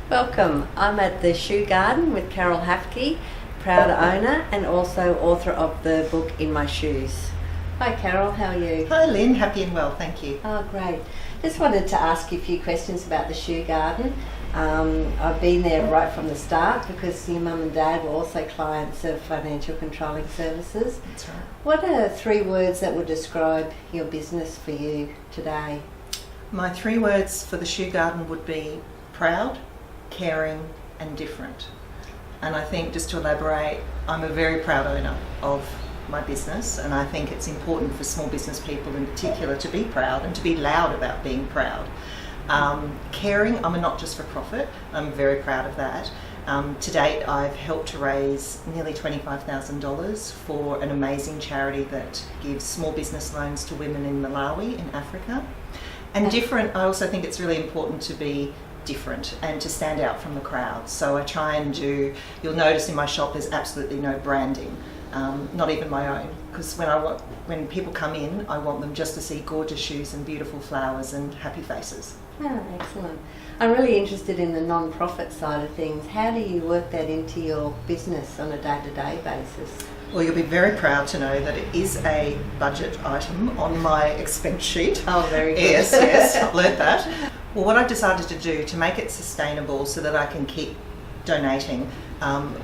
Welcome. I'm at the Shoe Garden with Carol Hafke, proud owner and also author of the book In My Shoes. Hi Carol, how are you? Hi Lynn, happy and well, thank you. Oh great. Just wanted to ask you a few questions about the Shoe Garden. I've been there right from the start because your mum and dad were also clients of Financial Controlling Services. That's right. What are 3 words that would describe your business for you today? My 3 words for the Shoe Garden would be proud, caring and different. And I think, just to elaborate, I'm a very proud owner of my business, and I think it's important for small business people in particular to be proud and to be loud about being proud. Caring, I'm a not just for profit, I'm very proud of that. To date I've helped to raise nearly $25,000 for an amazing charity that gives small business loans to women in Malawi in Africa. And different, I also think it's really important to be different and to stand out from the crowd. So I try and you'll notice in my shop there's absolutely no branding, not even my own, because when people come in I want them just to see gorgeous shoes and beautiful flowers and happy faces. Oh, excellent. I'm really interested in the non-profit side of things. How do you work that into your business on a day-to-day basis? Well, you'll be very proud to know that it is a budget item on my expense sheet. Oh, very good. Yes, I've learnt that. Well, what I decided to do to make it sustainable so that I can keep donating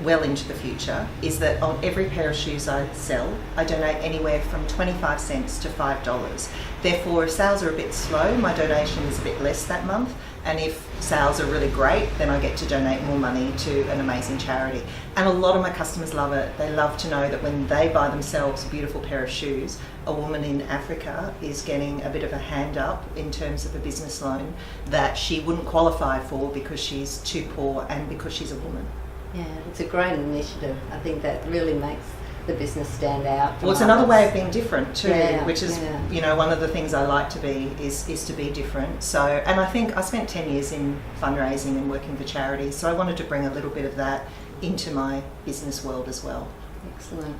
well into the future is that on every pair of shoes I sell, I donate anywhere from 25 cents to $5. Therefore, if sales are a bit slow, my donation is a bit less that month. And if sales are really great, then I get to donate more money to an amazing charity. And a lot of my customers love it. They love to know that when they buy themselves a beautiful pair of shoes, a woman in Africa is getting a bit of a hand up in terms of a business loan that she wouldn't qualify for because she's too poor and because she's a woman. Yeah, it's a great initiative. I think that really makes the business stand out. Well, it's another way of being different too, which is, yeah. One of the things I like to be is to be different. So, and I think I spent 10 years in fundraising and working for charities, so I wanted to bring a little bit of that into my business world as well. Excellent.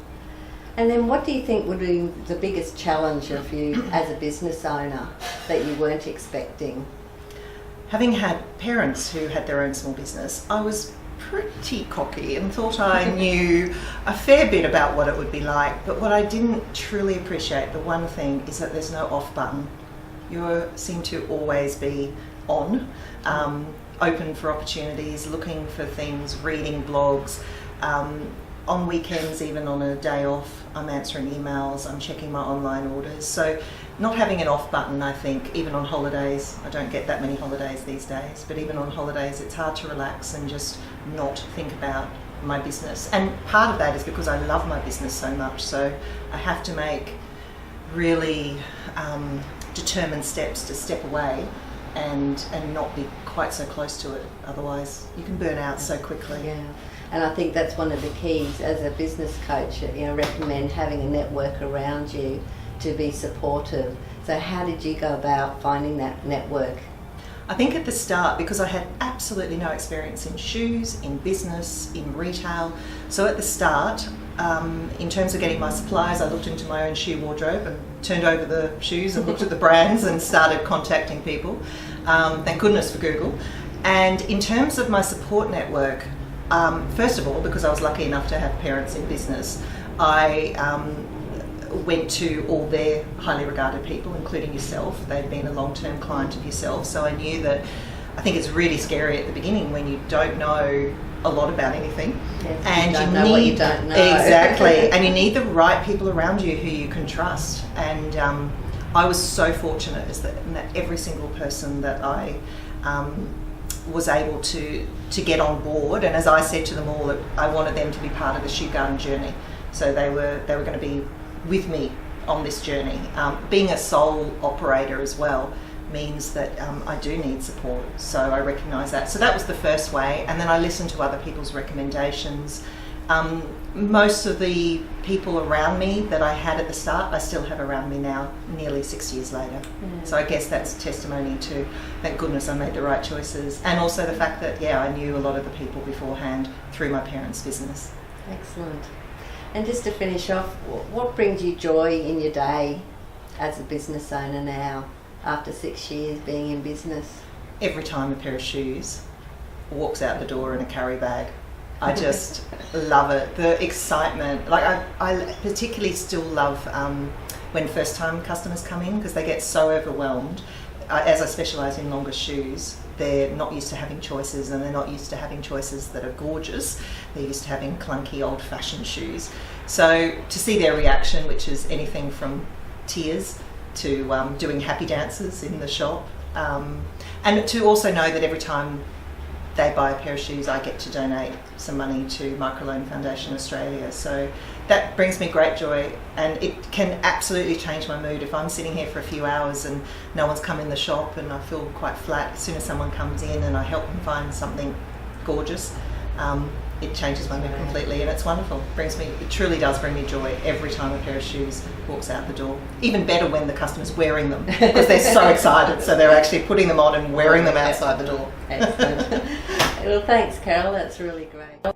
And then what do you think would be the biggest challenge of you as a business owner that you weren't expecting? Having had parents who had their own small business, I was pretty cocky and thought I knew a fair bit about what it would be like, but what I didn't truly appreciate, the one thing, is that there's no off button. You seem to always be on, open for opportunities, looking for things, reading blogs. On weekends, even on a day off, I'm answering emails, I'm checking my online orders. So not having an off button, I think, even on holidays, I don't get that many holidays these days, but even on holidays it's hard to relax and just not think about my business. And part of that is because I love my business so much, so I have to make really determined steps to step away and not be quite so close to it. Otherwise you can burn out so quickly. Yeah. And I think that's one of the keys as a business coach. Recommend having a network around you to be supportive. So how did you go about finding that network? I think at the start, because I had absolutely no experience in shoes, in business, in retail, so at the start, in terms of getting my supplies, I looked into my own shoe wardrobe and turned over the shoes and looked at the brands and started contacting people. Thank goodness for Google. And in terms of my support network, first of all, because I was lucky enough to have parents in business, I went to all their highly regarded people, including yourself. They'd been a long-term client of yourself, so I knew that. I think it's really scary at the beginning when you don't know a lot about anything, Yes, and you don't know what you don't know. Exactly, and you need the right people around you who you can trust. And I was so fortunate that every single person that I was able to get on board, and as I said to them all, that I wanted them to be part of the Shoe Garden journey, so they were going to be with me on this journey. Being a sole operator as well means that I do need support, so I recognise that. So that was the first way, and then I listened to other people's recommendations. Most of the people around me that I had at the start, I still have around me now, nearly 6 years later. So I guess that's testimony to, thank goodness I made the right choices, and also the fact that, I knew a lot of the people beforehand through my parents' business. Excellent. And just to finish off, what brings you joy in your day as a business owner now, after 6 years being in business? Every time a pair of shoes walks out the door in a carry bag. I just love it. The excitement. Like I particularly still love when first time customers come in, because they get so overwhelmed. As I specialise in longer shoes, they're not used to having choices, and they're not used to having choices that are gorgeous. They're used to having clunky old fashioned shoes. So to see their reaction, which is anything from tears to doing happy dances in the shop, and to also know that every time they buy a pair of shoes, I get to donate some money to Microloan Foundation Australia. So that brings me great joy, and it can absolutely change my mood. If I'm sitting here for a few hours and no one's come in the shop and I feel quite flat, as soon as someone comes in and I help them find something gorgeous, it changes my mood completely, and it's wonderful. It truly does bring me joy every time a pair of shoes walks out the door. Even better when the customer's wearing them, because they're so excited, so they're actually putting them on and wearing them outside the door. Excellent. Well, thanks, Carol. That's really great.